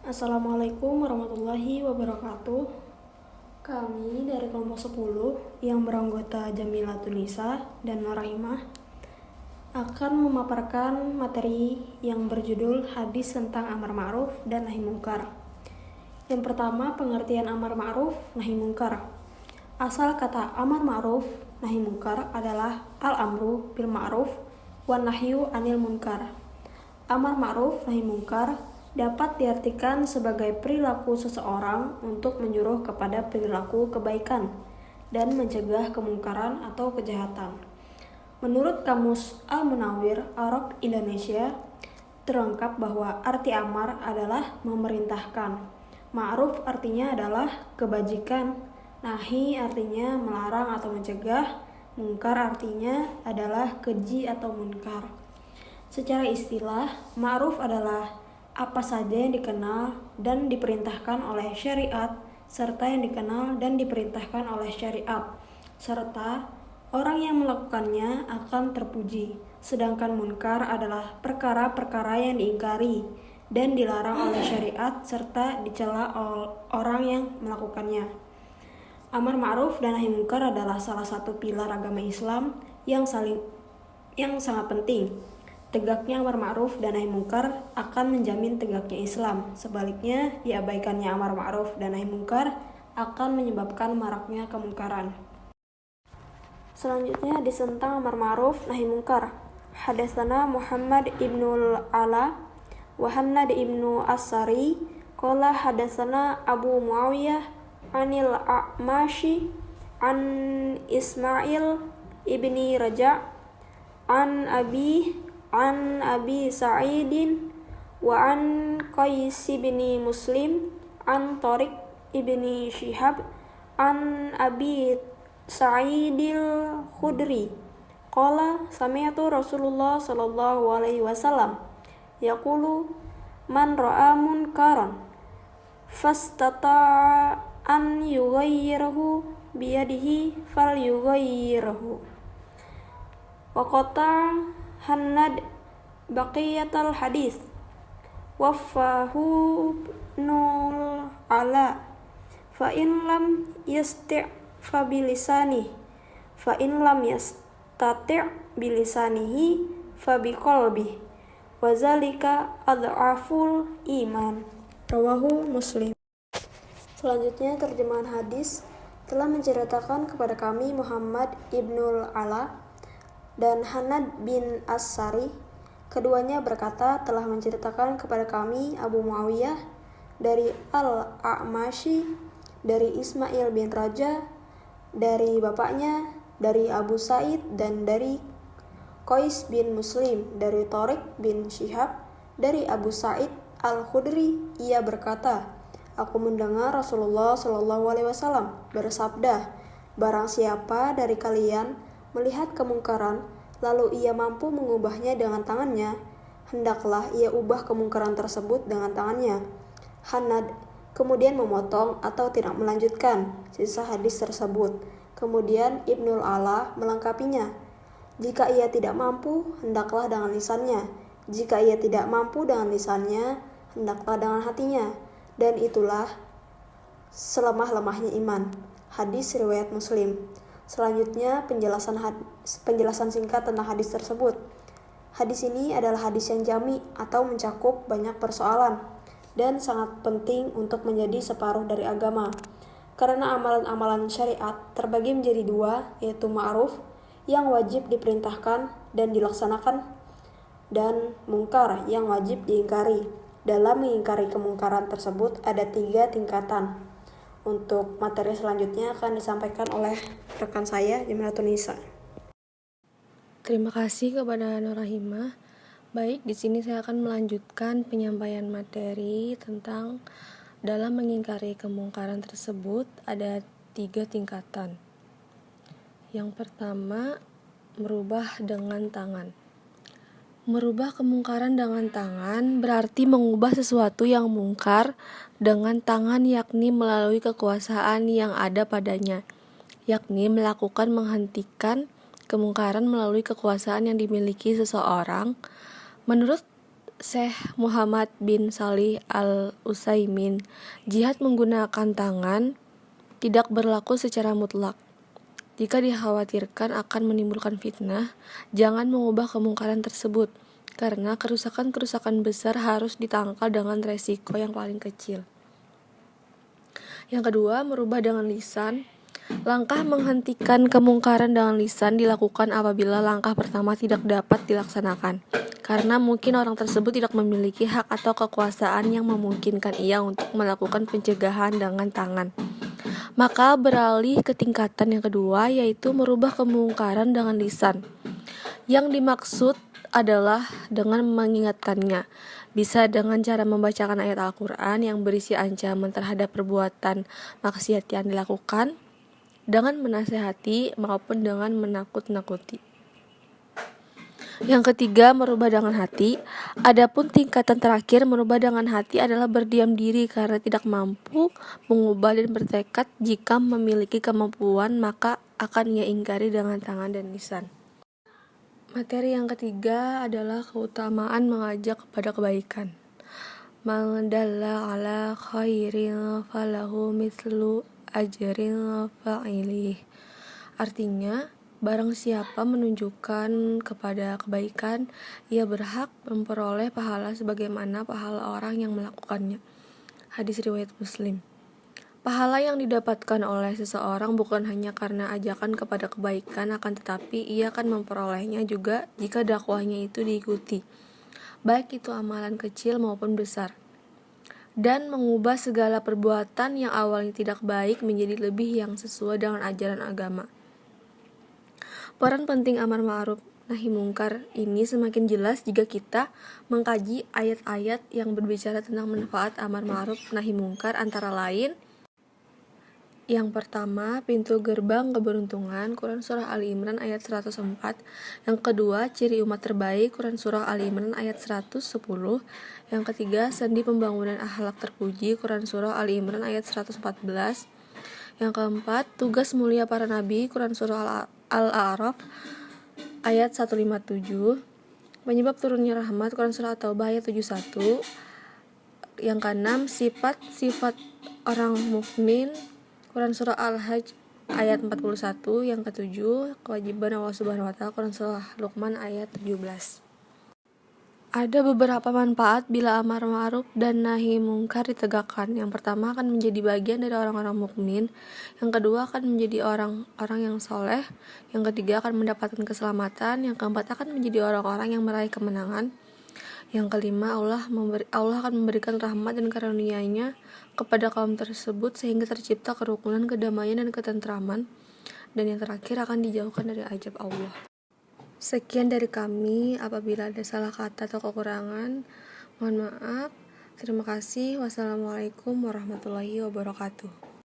Assalamualaikum warahmatullahi wabarakatuh. Kami dari kelompok 10 yang beranggota Jamilatun Nisa dan Nurahimah akan memaparkan materi yang berjudul hadis tentang amar ma'ruf dan nahi mungkar. Yang pertama, pengertian amar ma'ruf nahi mungkar. Asal kata amar ma'ruf nahi mungkar adalah al-amru bil ma'ruf wan nahyu anil munkar. Amar ma'ruf nahi mungkar dapat diartikan sebagai perilaku seseorang untuk menyuruh kepada perilaku kebaikan dan mencegah kemungkaran atau kejahatan. Menurut Kamus Al-Munawwir Arab Indonesia, terungkap bahwa arti amar adalah memerintahkan. Ma'ruf artinya adalah kebajikan, nahi artinya melarang atau mencegah, mungkar artinya adalah keji atau munkar. Secara istilah, ma'ruf adalah apa saja yang dikenal dan diperintahkan oleh syariat, serta yang dikenal dan diperintahkan oleh syariat, serta orang yang melakukannya akan terpuji. Sedangkan munkar adalah perkara-perkara yang diingkari dan dilarang oleh syariat serta dicela orang yang melakukannya. Amar ma'ruf dan nahi mungkar adalah salah satu pilar agama Islam yang sangat penting. Tegaknya amar ma'ruf dan nahi mungkar akan menjamin tegaknya Islam. Sebaliknya, diabaikannya amar ma'ruf dan nahi mungkar akan menyebabkan maraknya kemungkaran. Selanjutnya hadis tentang amar ma'ruf nahi mungkar. Hadatsana Muhammad ibnul Ala wa Hannad ibnu As-Sari qala hadatsana Abu Muawiyah anil A'mashi an Ismail ibni Raja an Abi Sa'idin wa an Qais bin Muslim an Tariq ibni Shihab an Abi Sa'idil Khudri qala sami'tu Rasulullah sallallahu alaihi wasallam yaqulu man ra'a munkaran fastata'a an yughayyirahu biyadihi falyughayyirhu wa qata Hannad baqiyatal hadis waffahu nul ala fa in lam yasti' fa bilisani fa in lam yastati' bilisanihi fa biqalbi wa zalika adhaful iman. Rawahu Muslim. Selanjutnya terjemahan hadis telah menceritakan kepada kami Muhammad ibnul Ala dan Hannad bin As-Sari. Keduanya berkata telah menceritakan kepada kami Abu Muawiyah dari Al-A'mashi, dari Ismail bin Raja, dari bapaknya, dari Abu Sa'id, dan dari Qais bin Muslim, dari Tariq bin Shihab, dari Abu Sa'id Al-Khudri. Ia berkata, aku mendengar Rasulullah SAW bersabda, barang siapa dari kalian melihat kemungkaran, lalu ia mampu mengubahnya dengan tangannya, hendaklah ia ubah kemungkaran tersebut dengan tangannya. Hannad kemudian memotong atau tidak melanjutkan sisa hadis tersebut. Kemudian Ibnul Ala melengkapinya. Jika ia tidak mampu, hendaklah dengan lisannya. Jika ia tidak mampu dengan lisannya, hendaklah dengan hatinya. Dan itulah selemah-lemahnya iman. Hadis riwayat Muslim. Selanjutnya penjelasan singkat tentang hadis tersebut. Hadis ini adalah hadis yang jami atau mencakup banyak persoalan dan sangat penting untuk menjadi separuh dari agama. Karena amalan-amalan syariat terbagi menjadi dua, yaitu ma'ruf yang wajib diperintahkan dan dilaksanakan, dan mungkar yang wajib diingkari. Dalam mengingkari kemungkaran tersebut ada 3 tingkatan. Untuk materi selanjutnya akan disampaikan oleh rekan saya, Jamilatun Nisa. Terima kasih kepada Nurahimah. Baik, di sini saya akan melanjutkan penyampaian materi tentang dalam mengingkari kemungkaran tersebut ada 3 tingkatan. Yang pertama, merubah dengan tangan. Merubah kemungkaran dengan tangan berarti mengubah sesuatu yang mungkar dengan tangan, yakni melalui kekuasaan yang ada padanya, yakni menghentikan kemungkaran melalui kekuasaan yang dimiliki seseorang. Menurut Syekh Muhammad bin Shalih Al-Utsaimin, jihad menggunakan tangan tidak berlaku secara mutlak. Jika dikhawatirkan akan menimbulkan fitnah, jangan mengubah kemungkaran tersebut, karena kerusakan-kerusakan besar harus ditangkal dengan resiko yang paling kecil. Yang kedua, merubah dengan lisan. Langkah menghentikan kemungkaran dengan lisan dilakukan apabila langkah pertama tidak dapat dilaksanakan, karena mungkin orang tersebut tidak memiliki hak atau kekuasaan yang memungkinkan ia untuk melakukan pencegahan dengan tangan. Maka beralih ke tingkatan yang kedua, yaitu merubah kemungkaran dengan lisan. Yang dimaksud adalah dengan mengingatkannya. Bisa dengan cara membacakan ayat Al-Quran yang berisi ancaman terhadap perbuatan maksiat yang dilakukan, dengan menasehati maupun dengan menakut-nakuti. Yang ketiga, merubah dengan hati. Adapun tingkatan terakhir, merubah dengan hati adalah berdiam diri karena tidak mampu mengubah dan bertekad jika memiliki kemampuan, maka akan ia ingkari dengan tangan dan lisan. Materi yang ketiga adalah keutamaan mengajak kepada kebaikan. Man dalla ala khairin falahu mithlu ajril fa'ilih. Artinya, barang siapa menunjukkan kepada kebaikan, ia berhak memperoleh pahala sebagaimana pahala orang yang melakukannya. Hadis riwayat Muslim. Pahala yang didapatkan oleh seseorang bukan hanya karena ajakan kepada kebaikan, akan tetapi ia akan memperolehnya juga jika dakwahnya itu diikuti, baik itu amalan kecil maupun besar, dan mengubah segala perbuatan yang awalnya tidak baik menjadi lebih yang sesuai dengan ajaran agama. Peran penting amar ma'ruf nahi mungkar ini semakin jelas jika kita mengkaji ayat-ayat yang berbicara tentang manfaat amar ma'ruf nahi mungkar, antara lain: yang pertama, pintu gerbang keberuntungan, Quran Surah Ali Imran ayat 104. Yang kedua, ciri umat terbaik, Quran Surah Ali Imran ayat 110. Yang ketiga, sendi pembangunan akhlak terpuji, Quran Surah Ali Imran ayat 114. Yang keempat, tugas mulia para nabi, Quran Surah Al-A'raf ayat 157. Penyebab turunnya rahmat, Quran Surah At-Taubah ayat 71. Yang keenam, sifat-sifat orang mukmin, Quran Surah Al-Hajj ayat 41. Yang ketujuh, kewajiban Allah Subhanahu wa Ta'ala, Quran Surah Luqman ayat 17. Ada beberapa manfaat bila amar ma'ruf dan nahi mungkar ditegakkan. Yang pertama, akan menjadi bagian dari orang-orang mukmin. Yang kedua, akan menjadi orang-orang yang soleh. Yang ketiga, akan mendapatkan keselamatan. Yang keempat, akan menjadi orang-orang yang meraih kemenangan. Yang kelima, Allah akan memberikan rahmat dan karunia-Nya kepada kaum tersebut sehingga tercipta kerukunan, kedamaian, dan ketentraman. Dan yang terakhir, akan dijauhkan dari ajab Allah. Sekian dari kami. Apabila ada salah kata atau kekurangan, mohon maaf. Terima kasih. Wassalamualaikum warahmatullahi wabarakatuh.